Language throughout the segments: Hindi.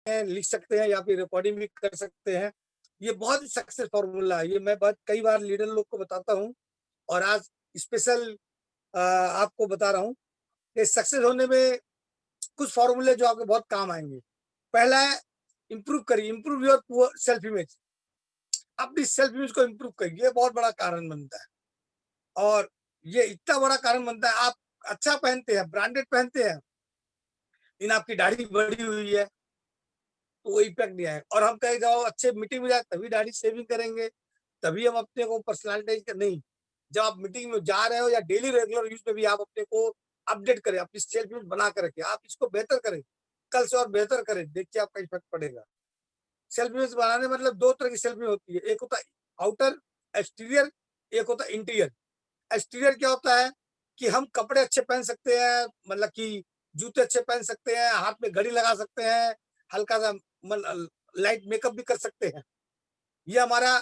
हैं, लिख सकते हैं या फिर रिकॉर्डिंग भी कर सकते हैं। ये बहुत ही सक्सेस फॉर्मूला है। ये मैं बहुत कई बार लीडर लोग को बताता हूँ और आज स्पेशल आपको बता रहा हूँ कि सक्सेस होने में कुछ फॉर्मूले जो आपको बहुत काम आएंगे। पहला है इम्प्रूव करिए, इम्प्रूव योर सेल्फ इमेज। अपनी सेल्फ इमेज को इम्प्रूव करिए, ये बहुत बड़ा कारण बनता है। और ये इतना बड़ा कारण बनता है, आप अच्छा पहनते हैं, ब्रांडेड पहनते हैं, लेकिन आपकी दाढ़ी बढ़ी हुई है तो वो इफेक्ट नहीं आएगा। और हम कहीं जाओ अच्छे मीटिंग में जाए तभी दाढ़ी शेविंग करेंगे, तभी हम अपने को पर्सनालिटाइज कर नहीं। जब आप मीटिंग में जा रहे हो या डेली रेगुलर यूज में भी आप अपने को अपडेट करें, अपनी सेल्फ इमेज बना कर रखें, आप इसको बेहतर करें, कल से और बेहतर करें, देखिए आपका इफेक्ट पड़ेगा। सेल्फ इमेज बनाने मतलब दो तरह की सेल्फ इमेज होती है, एक होता है आउटर एक्सटीरियर, एक होता है इंटीरियर। एक्सटीरियर क्या होता है कि हम कपड़े अच्छे पहन सकते हैं, मतलब कि जूते अच्छे पहन सकते हैं, हाथ में घड़ी लगा सकते हैं, हल्का सा लाइट मेकअप भी कर सकते हैं, ये हमारा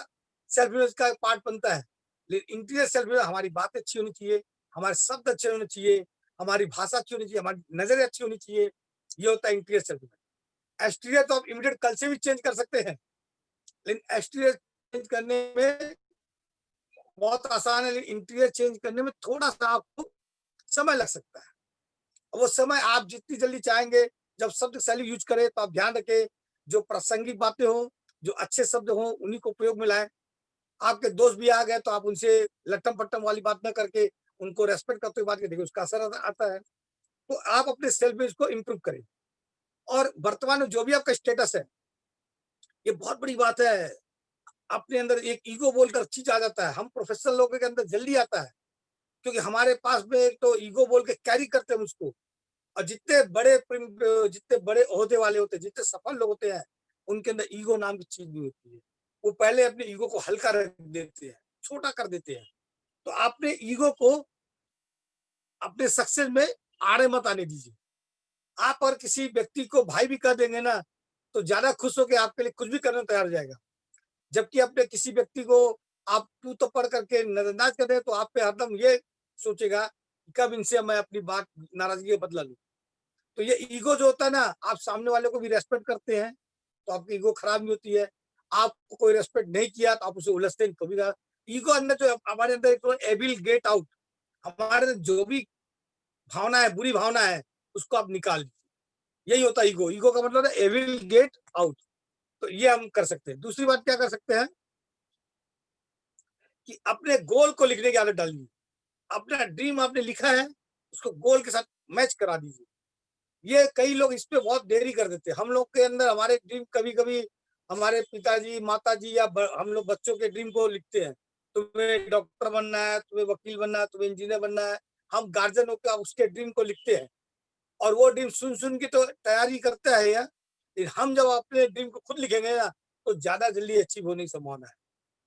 सेल्फ इमेज का पार्ट बनता है। लेकिन इंटीरियर सेल्फ इमेज हमारी बातें अच्छी होनी चाहिए, हमारे शब्द अच्छे होने चाहिए, हमारी भाषा अच्छी होनी चाहिए, हमारी नजरें अच्छी होनी चाहिए, ये होता है इंटीरियर सेल्फ इमेज। एक्सटीरियर तो आप इमीडिएट कल से भी चेंज कर सकते हैं, लेकिन एक्सटीरियर चेंज करने में बहुत आसान है, लेकिन इंटीरियर चेंज करने में थोड़ा सा आपको समय लग सकता है। वो समय आप जितनी जल्दी चाहेंगे, जब शब्द शैली यूज करें तो आप ध्यान रखें जो प्रासंगिक बातें हो, जो अच्छे शब्द हो, उन्हीं को प्रयोग में लाएं। आपके दोस्त भी आ गए तो आप उनसे लट्टम पट्टम वाली बात न करके उनको रेस्पेक्ट करते हुए बात करें, देखिए उसका असर आता है। तो आप अपने सेल्फ इमेज को इम्प्रूव करें। और वर्तमान में जो भी आपका स्टेटस है, ये बहुत बड़ी बात है। अपने अंदर एक ईगो बोलकर चीज आ जाता है, हम प्रोफेशनल लोगों के अंदर जल्दी आता है, क्योंकि हमारे पास में एक तो ईगो बोल के कैरी करते हैं उसको। और जितने बड़े ओहदे वाले होते हैं, जितने सफल लोग होते हैं, उनके अंदर ईगो नाम की चीज नहीं होती है। वो पहले अपने ईगो को हल्का रख देते हैं, छोटा कर देते हैं। तो आपने ईगो को अपने सक्सेस में आड़े मत आने दीजिए। आप और किसी व्यक्ति को भाई भी कह देंगे ना, तो ज्यादा खुश होकर आपके लिए कुछ भी करने तैयार हो जाएगा। जबकि अपने किसी व्यक्ति को आप तू तो पढ़ करके नजरअंदाज कर दे, तो आप पे हरदम ये सोचेगा कब इनसे मैं अपनी बात नाराजगी का बदला लूं। तो ये ईगो जो होता है ना, आप सामने वाले को भी रेस्पेक्ट करते हैं तो आपकी ईगो खराब नहीं होती है। आपको कोई रेस्पेक्ट नहीं किया तो आप उसे उलझते नहीं कभी ना। ईगो अंदर जो हमारे अंदर एक एविल गेट आउट, हमारे जो भी भावना है, बुरी भावना है, उसको आप निकाल दीजिए। यही होता है ईगो। ईगो का मतलब है एविल गेट आउट। तो ये हम कर सकते हैं। दूसरी बात क्या कर सकते हैं कि अपने गोल को लिखने की आदत डालिए। अपना ड्रीम आपने लिखा है, उसको गोल के साथ मैच करा दीजिए। ये कई लोग इस पे बहुत देरी कर देते हैं। हम लोग के अंदर हमारे ड्रीम कभी-कभी हमारे पिताजी, माताजी या हम लोग बच्चों के ड्रीम को लिखते हैं। तुम्हें डॉक्टर बनना है, तुम्हें वकील बनना है, तुम्हें इंजीनियर बनना है। हम गार्जियन होकर उसके ड्रीम को लिखते हैं और वो ड्रीम सुन-सुन के तो तैयारी करता है यार। लेकिन हम जब अपने ड्रीम को खुद लिखेंगे ना, तो ज़्यादा जल्दी अचीव होने की संभावना है।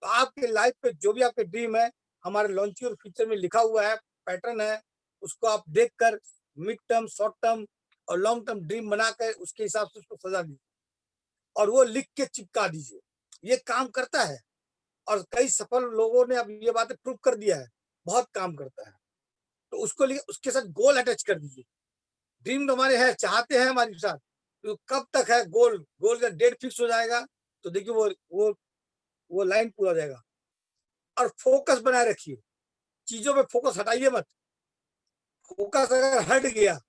तो आपके लाइफ पे जो भी आपके ड्रीम है, हमारे लॉन्ची और फ्यूचर में लिखा हुआ है, पैटर्न है, उसको आप देखकर मिड टर्म, शॉर्ट टर्म और लॉन्ग टर्म ड्रीम बनाकर उसके हिसाब से उसको सजा दीजिए और वो लिख के चिपका दीजिए। ये काम करता है और कई सफल लोगों ने अब ये बातें प्रूव कर दिया है, बहुत काम करता है। तो उसको लिए उसके साथ गोल अटैच कर दीजिए। ड्रीम तो हमारे है, चाहते हैं हमारे साथ, तो कब तक है गोल, गोल का डेट फिक्स हो जाएगा तो देखिए वो लाइन पूरा हो जाएगा। और फोकस बनाए रखिए, चीजों पे फोकस हटाइए मत। फोकस अगर हट गया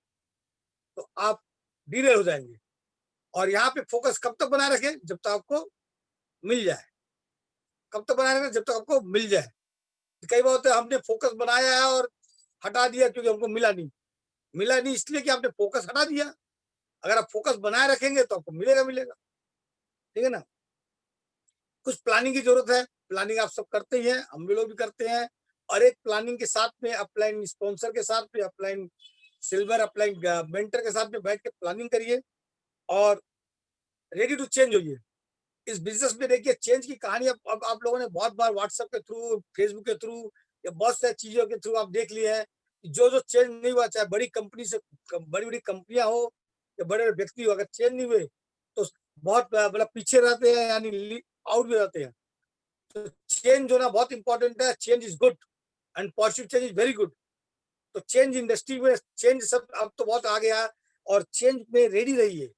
तो आप डीरेल हो जाएंगे। और यहाँ पे फोकस कब तक बनाए रखें, जब तक आपको मिल जाए। कब तक बनाए रखें, जब तक आपको मिल जाए। कई बार होता है हमने फोकस बनाया है और हटा दिया क्योंकि हमको मिला नहीं। मिला नहीं इसलिए कि आपने फोकस हटा दिया। अगर आप फोकस बनाए रखेंगे तो आपको मिलेगा मिलेगा। ठीक है ना। कुछ प्लानिंग की जरूरत है। प्लानिंग आप सब करते ही हैं, हम भी लोग भी करते हैं। और एक प्लानिंग के साथ में अपलाइन स्पॉन्सर के साथ में अपलाइन सिल्वर अपलाइन मेंटर के साथ में बैठ के प्लानिंग करिए और रेडी टू चेंज होइए। इस बिजनेस में देखिए चेंज की कहानी अब आप लोगों ने बहुत बार व्हाट्सएप के थ्रू, फेसबुक के थ्रू या बहुत सारी चीजों के थ्रू आप देख लिए हैं। जो जो चेंज नहीं हुआ, चाहे बड़ी कंपनी से बड़ी बड़ी कंपनियां हो या बड़े बड़े व्यक्ति हो, अगर चेंज नहीं हुए तो बहुत मतलब पीछे रहते हैं, यानी आउट भी रहते हैं। तो चेंज होना बहुत इंपॉर्टेंट है। Change is good and positive change is very good. तो चेंज इंडस्ट्री में चेंज सब अब तो बहुत आ गया और चेंज में रेडी रहिए।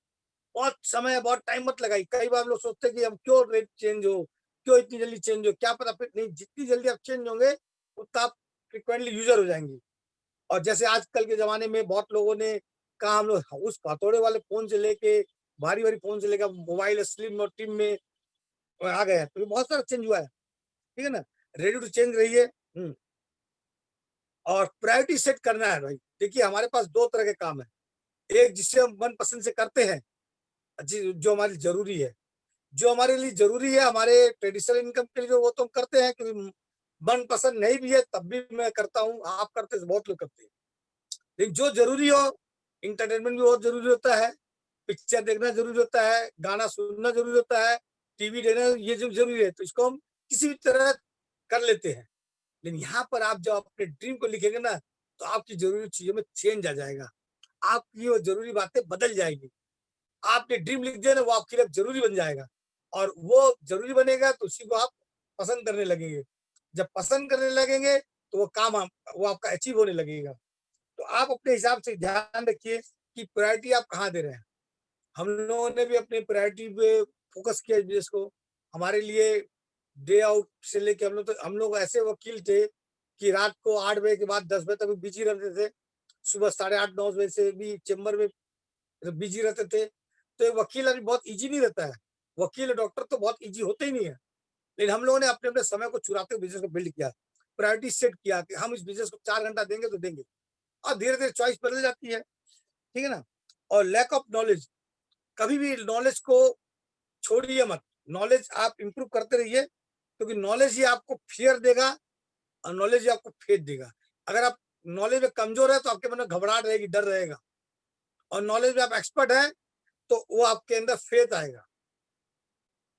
बहुत समय, बहुत टाइम मत लगाइए। कई बार लोग सोचते हैं कि हम क्यों रेट चेंज हो, क्यों इतनी जल्दी चेंज हो, क्या पता फिर नहीं, जितनी जल्दी आप चेंज होंगे, उतना आप फ्रीक्वेंटली यूज़र हो जाएँगे। और जैसे आजकल के ज़माने में बहुत लोगों ने कहा हम लोग उस हथौड़े वाले फ़ोन से लेके, भारी-भारी फ़ोन से लेकर मोबाइल स्लिम और टिम में आ गए हैं, तो ये बहुत सारा चेंज हुआ है, ठीक है ना? रेडी टू चेंज रहिए। और प्रायोरिटी सेट करना है भाई। देखिए हमारे पास 2 तरह के काम हैं, एक जिसे हम मनपसंद से करते हैं, जो हमारे लिए ज़रूरी है। जो हमारे लिए ज़रूरी है, हमारे ट्रेडिशनल इनकम के लिए जो वो तो हम करते हैं, क्योंकि मनपसंद नहीं भी है तब भी मैं करता हूँ, आप करते हैं, बहुत लोग करते हैं। लेकिन जो ज़रूरी हो, एंटरटेनमेंट भी बहुत ज़रूरी होता है, पिक्चर देखना ज़रूरी होता है, गाना सुनना ज़रूरी होता है, टीवी देखना ये जो ज़रूरी है, तो इसको हम किसी भी तरह कर लेते हैं। लेकिन यहाँ पर आप जब अपने ड्रीम को लिखेंगे ना, तो आपकी ज़रूरी चीज़ों में चेंज आ जाएगा। आपकी वो ज़रूरी बातें बदल जाएँगी। आपने ड्रीम लिख दिया ना, वो आपके लिए ज़रूरी बन जाएगा और वो ज़रूरी बनेगा तो उसी को आप पसंद करने लगेंगे। जब पसंद करने लगेंगे, तो वो काम आप वो आपका अचीव होने लगेगा। तो आप अपने हिसाब से ध्यान रखिए कि प्रायोरिटी आप कहाँ दे रहे हैं। हम लोगों ने भी अपनी प्रायोरिटी पे फ़ोकस किया इस बिज़नेस को। हमारे लिए डे आउट से लेके हम लोग ऐसे वकील थे कि रात को 8 बजे के बाद 10 बजे तक भी बिज़ी रहते थे। सुबह साढ़े 8-9 बजे से भी चेंबर में बिज़ी रहते थे। तो एक वकील अभी बहुत ईज़ी नहीं रहता है। वकील और डॉक्टर तो बहुत ईज़ी होते ही नहीं है। लेकिन हम लोगों ने अपने-अपने समय को चुराते हुए बिज़नेस को बिल्ड किया। प्रायोरिटी सेट किया कि हम इस बिज़नेस को 4 घंटा देंगे तो देंगे और धीरे-धीरे चॉइस बदल जाती है। ठीक है ना? और लैक ऑफ नॉलेज, कभी भी नॉलेज को छोड़िए मत। नॉलेज आप इम्प्रूव करते रहिए, क्योंकि नॉलेज ही आपको फ़ियर देगा और नॉलेज ही आपको फेथ देगा। अगर आप नॉलेज में कमज़ोर हैं, तो आपके मन में घबराहट रहेगी, डर रहेगा और नॉलेज में आप एक्सपर्ट हैं, तो वो आपके अंदर फेथ आएगा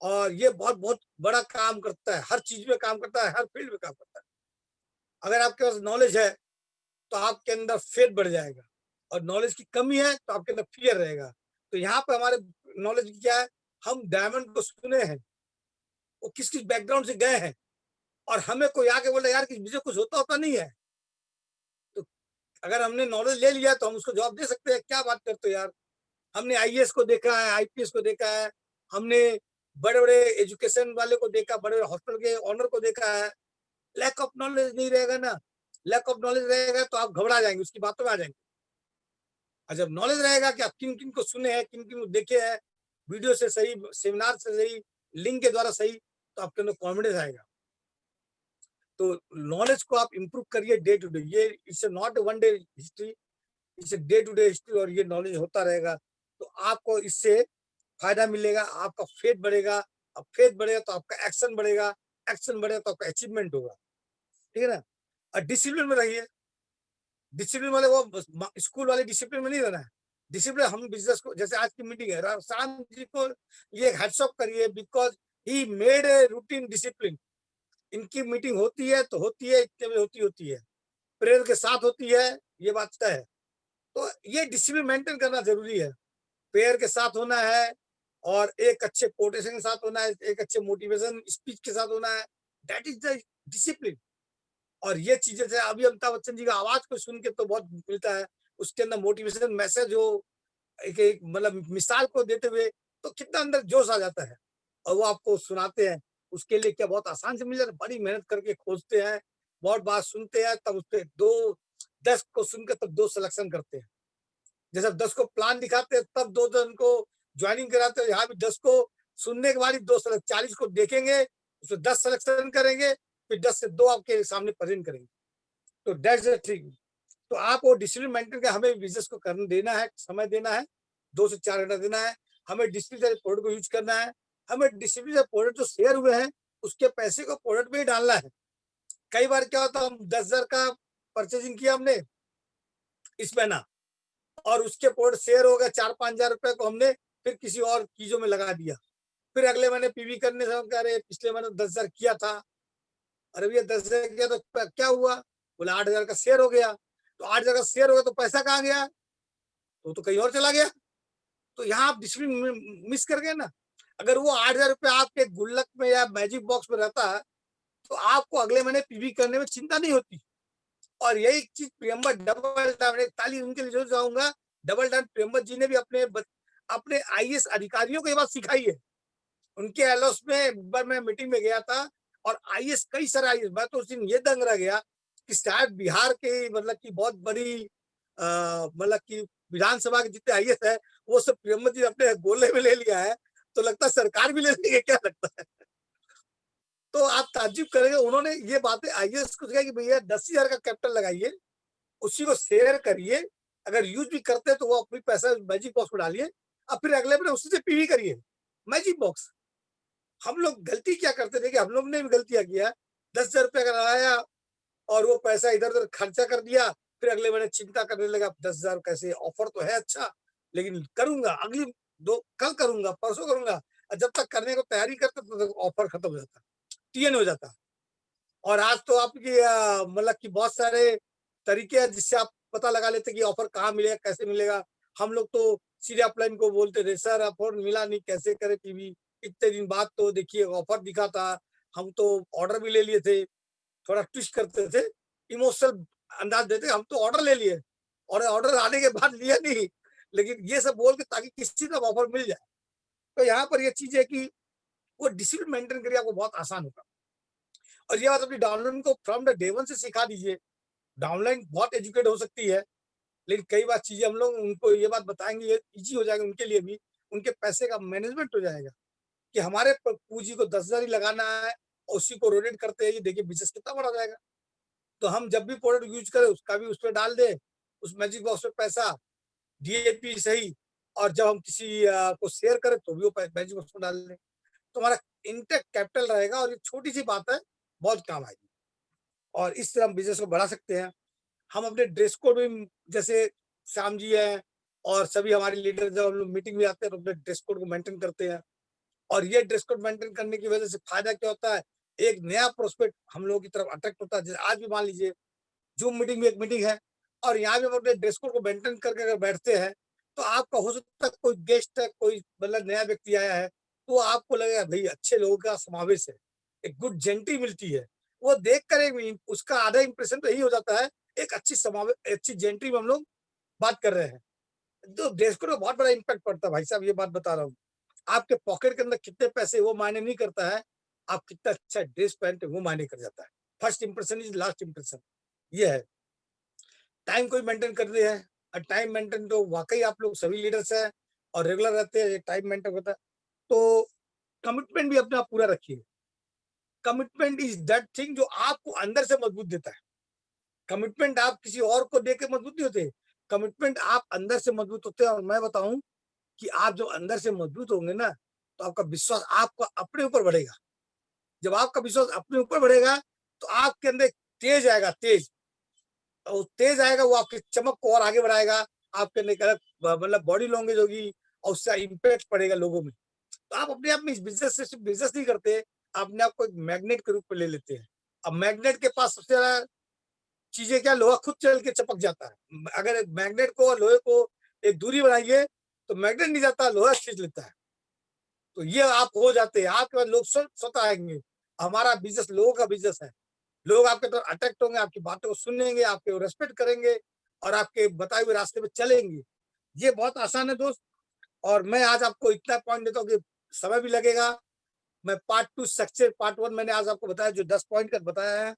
और ये बहुत-बहुत बड़ा काम करता है। हर चीज़ में काम करता है, हर फील्ड में काम करता है। अगर आपके पास नॉलेज है, तो आपके अंदर फेथ बढ़ जाएगा और नॉलेज की कमी है, तो आपके अंदर फ़ियर रहेगा। तो यहाँ पे हमारे नॉलेज क्या है, हम डायमंड को सुने हैं, वो किस-किस बैकग्राउंड से गए हैं और हमें कोई आके बोले यार कि मुझे कुछ होता-होता नहीं है। तो अगर हमने नॉलेज ले लिया तो हम उसको जवाब दे सकते हैं, क्या बात करते हो यार? हमने आईएएस को देखा है, आईपीएस को देखा है, हमने बड़े-बड़े एजुकेशन वाले को देखा, बड़े-बड़े हॉस्पिटल के ओनर को देखा है। लैक ऑफ नॉलेज नहीं रहेगा ना, लैक ऑफ नॉलेज रहेगा तो आप घबरा जाएँगे, उसकी बातों में आ जाएँगे। और जब नॉलेज रहेगा कि आप किन-किन को सुने हैं, किन-किन को देखे हैं, वीडियो से सही, सेमिनार से सही, लिंक के द्वारा सही, तो आपके अंदर कॉन्फिडेंस आएगा। तो नॉलेज को आप इम्प्रूव करिए डे टू डे। ये it's not one day history, it's day to day history और ये नॉलेज होता रहेगा। तो आपको इससे फ़ायदा मिलेगा, आपका फेथ बढ़ेगा, अब फेथ बढ़ेगा तो आपका एक्शन बढ़ेगा, एक्शन बढ़ेगा तो आपका अचीवमेंट होगा, ठीक है ना? और डिसिप्लिन में रहिए, डिसिप्लिन वाले वो बस स्कूल वाले डिसिप्लिन में नहीं रहना है। डिसिप्लिन हम बिज़नेस को, जैसे आज की मीटिंग है, शाम जी को ये हैट्स ऑफ करिए because he made a routine discipline. इनकी मीटिंग होती है तो होती है, इतने बजे होती है। प्रेयर के साथ होती है, ये बात तय है। तो ये डिसिप्लिन मेंटेन करना ज़रूरी है। प्रेयर के साथ होना है और एक अच्छे कोटेशन के साथ होना है, एक अच्छे मोटिवेशन स्पीच के साथ होना है। That is the discipline. और ये चीज़ें जैसे अभी अमिताभ बच्चन जी का आवाज़ को सुन के तो बहुत मिलता है। उसके अंदर मोटिवेशन मैसेज हो, एक एक मतलब मिसाल को देते हुए, तो कितना अंदर जोश आ जाता है और वो आपको सुनाते हैं। उसके लिए क्या बहुत आसान से मिल जाता है? बड़ी मेहनत करके खोजते हैं, बहुत बात सुनते हैं, तब उसपे 2 10 को सुनकर तब 2 सिलेक्शन करते हैं। जैसे 10 को प्लान दिखाते हैं, तब 2 जन को जॉइनिंग कराते हैं। यहाँ भी 10 को सुनने के बाद ही 2 सेलेक्ट, 40 को देखेंगे, उसमें 10 सिलेक्शन करेंगे, फिर 10 से 2 आपके सामने प्रेज़ेंट करेंगे। तो दैट्स द थिंग। तो आप वो डिसिप्लिन मेंटेन के हमें बिज़नेस को करने देना है, समय देना है, 2 से 4 घंटा देना है। हमें डिसिप्लिन से प्रोडक्ट को यूज़ करना है। हमें डिसिप्लिन से प्रोडक्ट जो शेयर हुए हैं, उसके पैसे को प्रोडक्ट में ही डालना है। कई बार क्या होता है, हम 10,000 का परचेज़िंग किया हमने इस महीना और उसके प्रोडक्ट शेयर हो गए 4-5 हज़ार रुपए को हमने फिर किसी और चीज़ों में लगा दिया। फिर अगले महीने पीवी करने से हम कह रहे हैं पिछले महीने 10,000 किया था। अरे भैया 10,000 किया तो क्या हुआ? बोले 8,000 का शेयर हो गया। तो 8,000 का शेयर हो गया तो पैसा कहाँ गया? वो तो कहीं और चला गया। तो यहाँ आप डिसिप्लिन मिस कर गए ना। अगर वो 8,000 रुपए आपके गुल्लक में या मैजिक बॉक्स में रहता है, तो आपको अगले महीने पीवी करने में चिंता नहीं होती। और यही चीज़ प्रियंबा डबल डायमंड, एक ताली उनके लिए ज़रूर चाहूँगा। डबल डायमंड प्रियंबा जी ने भी अपने अपने आईएएस अधिकारियों को ये बात सिखाइए। उनके एलओस में एक बार मैं मीटिंग में गया था और आईएएस कई सारे आईएएस, मैं तो उस दिन ये दंग रह गया कि शायद बिहार के मतलब की बहुत बड़ी मतलब कि विधानसभा के जितने आईएएस है वो सब प्रियंबल जी अपने गोले में ले लिया है, तो लगता है सरकार भी ले लेंगे क्या लगता है। तो आप ताज्जुब करेंगे, उन्होंने ये बातें आईएएस को सिखाई कि भैया 10,000 का कैपिटल लगाइए, उसी को शेयर करिए, अगर यूज भी करते हैं तो वो अपनी पैसा मैजिक बॉक्स में डालिए और फिर अगले महीने उसी से पीवी करिए। Magic box. हम लोग गलती क्या करते थे कि हम लोग ने भी गलतियां किया, 10,000 रुपया का लगाया और वो पैसा इधर उधर खर्चा कर दिया, फिर अगले महीने चिंता करने लगा 10,000 कैसे, ऑफर तो है अच्छा लेकिन करूंगा अगली दो कल करूंगा परसों करूंगा, और जब तक करने को तैयारी करते तो ऑफर खत्म हो जाता, टीएन हो जाता। और आज तो आपकी मतलब कि बहुत सारे तरीके हैं जिससे आप पता लगा लेते कि ऑफर कहाँ मिलेगा, कैसे मिलेगा। हम लोग तो सीधे अपलाइन को बोलते थे, सर ऑफर मिला नहीं, कैसे करे टीवी, इतने दिन बाद तो देखिए ऑफर दिखा था, हम तो ऑर्डर भी ले लिए थे। थोड़ा ट्विस्ट करते थे, इमोशनल अंदाज देते, हम तो ऑर्डर ले लिए और ऑर्डर आने के बाद लिया नहीं, लेकिन ये सब बोल के ताकि किसी का ऑफर मिल जाए। तो यहाँ पर ये चीज है कि वो डिसिप्लिन मेंटेन करिए, आपको बहुत आसान होगा। और ये बात अपनी डाउनलाइन को फ्रॉम द डे वन से सिखा दीजिए। डाउनलाइन बहुत एजुकेट हो सकती है, लेकिन कई बार चीजें हम लोग उनको ये बात बताएंगे, ये इजी हो जाएगा उनके लिए भी, उनके पैसे का मैनेजमेंट हो जाएगा कि हमारे पूंजी को 10,000 ही लगाना है और उसी को रोटेट करते हैं, ये देखिए बिजनेस कितना बड़ा जाएगा। तो हम जब भी प्रोडक्ट यूज करें उसका भी उस पर डाल दें, उस मैजिक बॉक्स में पैसा, डीएपी सही, और जब हम किसी को शेयर करें तो भी वो मैजिक बॉक्स में डाल दें, तो हमारा इंटेक्ट कैपिटल रहेगा और ये छोटी सी बात है, बहुत काम आएगी। और इस तरह हम बिजनेस को बढ़ा सकते हैं। हम अपने ड्रेस कोड में, जैसे श्याम जी हैं और सभी हमारे लीडर जब हम लोग मीटिंग में आते हैं तो अपने ड्रेस कोड को मेंटेन करते हैं। और ये ड्रेस कोड मेंटेन करने की वजह से फायदा क्या होता है, एक नया प्रोस्पेक्ट हम लोगों की तरफ अट्रैक्ट होता है। जैसे आज भी मान लीजिए जूम मीटिंग में एक मीटिंग है और यहाँ भी हम अपने ड्रेस कोड को मेंटेन करके अगर बैठते हैं, तो आपका हो सकता है कोई गेस्ट है, कोई मतलब नया व्यक्ति आया है, तो आपको लगेगा भाई अच्छे लोगों का समावेश है, एक गुड जेंट्री मिलती है। वो देख कर उसका आधा इंप्रेशन तो यही हो जाता है, एक अच्छी समावेश, अच्छी जेंट्री में हम लोग बात कर रहे हैं। तो ड्रेस कोड में बहुत बड़ा इम्पैक्ट पड़ता है भाई साहब, ये बात बता रहा हूँ। आपके पॉकेट के अंदर कितने पैसे वो मायने नहीं करता है, आप कितना अच्छा ड्रेस पहनते वो मायने कर जाता है। First impression is last impression, ये है। टाइम को मेंटेन करते हैं, और टाइम मेंटेन तो वाकई आप लोग सभी लीडर्स हैं और रेगुलर रहते हैं, टाइम मेंटेन होता है। तो कमिटमेंट भी अपना पूरा रखिए। कमिटमेंट इज दैट थिंग जो आपको अंदर से मजबूत देता है। कमिटमेंट आप किसी और को देके मजबूत नहीं होते, कमिटमेंट आप अंदर से मजबूत होते हैं। और मैं बताऊं कि आप जो अंदर से मजबूत होंगे ना, तो आपका विश्वास आपका अपने ऊपर बढ़ेगा। जब आपका विश्वास अपने ऊपर बढ़ेगा तो आपके अंदर तेज आएगा, तेज, और तेज आएगा वो आपकी चमक को और आगे बढ़ाएगा। आपके अंदर एक अलग मतलब बॉडी लैंग्वेज होगी और उसका इम्पैक्ट पड़ेगा लोगों में। तो आप अपने आप में इस बिजनेस से सिर्फ बिजनेस नहीं करते, आप अपने आप को एक मैग्नेट के रूप में ले लेते हैं। अब मैग्नेट के पास सबसे ज्यादा चीजें क्या, लोहा खुद चल के चिपक जाता है। अगर मैग्नेट को और लोहे को एक दूरी बनाइए तो मैग्नेट नहीं जाता, लोहा खींच लेता है। तो ये आप हो जाते हैं, आपके पास लोग स्वतः आएंगे। हमारा बिजनेस लोगों का बिजनेस है। लोग आपके तरफ अट्रैक्ट होंगे, आपकी बातों को सुनेंगे, आपके रेस्पेक्ट करेंगे और आपके बताए हुए रास्ते पे चलेंगे। ये बहुत आसान है दोस्त। और मैं आज आपको इतना पॉइंट देता हूँ कि समय भी लगेगा। मैं पार्ट 2 सक्सेस, पार्ट 1 मैंने आज आपको बताया, जो 10 पॉइंट का बताया है,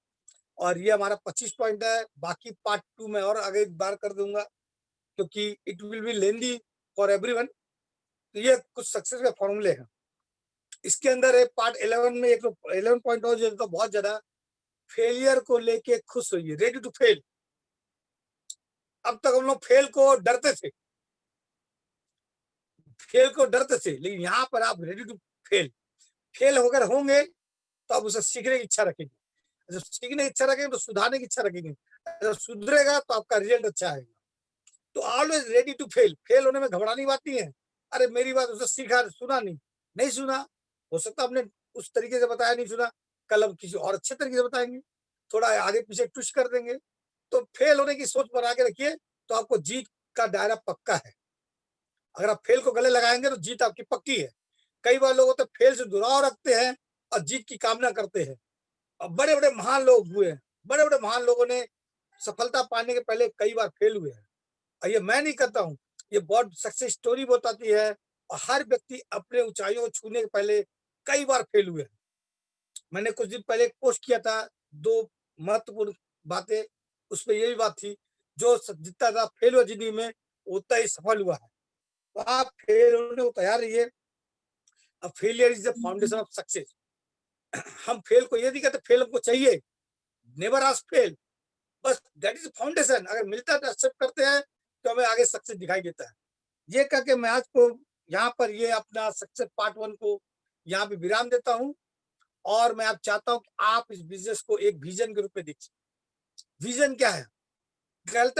और ये हमारा 25 पॉइंट है। बाकी पार्ट 2 में और आगे एक बार कर दूंगा, क्योंकि it will be lengthy for everyone. तो ये कुछ सक्सेस के फॉर्मूले हैं। इसके अंदर एक पार्ट 11 में एक 11 पॉइंट और जो तो बहुत ज्यादा, फेलियर को लेके खुश होइए, रेडी टू फेल। अब तक हम लोग फेल को डरते थे, फेल को डरते थे, लेकिन यहाँ पर आप रेडी टू फेल। फेल होकर होंगे तो आप उसे सीखने की इच्छा रखेंगे, जब सीखने की इच्छा रखेंगे तो सुधारने की इच्छा रखेंगे, जब सुधरेगा तो आपका रिजल्ट अच्छा आएगा। तो always ready to fail. Fail होने में घबराने की बात नहीं है। अरे मेरी बात उसे सीखा, सुना नहीं, नहीं सुना, हो सकता हमने उस तरीके से बताया, नहीं सुना, कल हम किसी और अच्छे तरीके से बताएंगे, थोड़ा आगे पीछे ट्विस्ट कर देंगे। तो फेल होने की सोच बना के रखिए, तो आपको जीत का दायरा पक्का है। अगर आप फेल को गले लगाएंगे तो जीत आपकी पक्की है। कई बार लोग तो फेल से दुराव रखते हैं और जीत की कामना करते हैं। और बड़े बड़े महान लोग हुए हैं, बड़े बड़े महान लोगों ने सफलता पाने के पहले कई बार फेल हुए हैं। और ये मैं नहीं करता हूँ, ये बहुत सक्सेस स्टोरी बताती है और हर व्यक्ति अपने ऊंचाइयों को छूने के पहले कई बार फेल हुए हैं। मैंने कुछ दिन पहले एक पोस्ट किया था, 2 महत्वपूर्ण बातें, उसमें यही बात थी, जो जितना ज़्यादा फेल हुआ ज़िंदगी में, उतना ही सफल हुआ है। तो आप फेल होने को तैयार रहिए। Failure is the foundation of success. हम फेल को ये नहीं कहते फेल हमको चाहिए, नेवर आस्क फेल, बस दैट इज़ फाउंडेशन। अगर मिलता है तो एक्सेप्ट करते हैं, तो हमें आगे सक्सेस दिखाई देता है। ये कह के मैं आज को यहाँ पर ये अपना सक्सेस पार्ट 1 को यहाँ पे विराम देता हूँ और मैं अब चाहता हूँ कि आप इस बिज़नेस को एक विज़न के रूप में देखिए। विज़न क्या है? कहता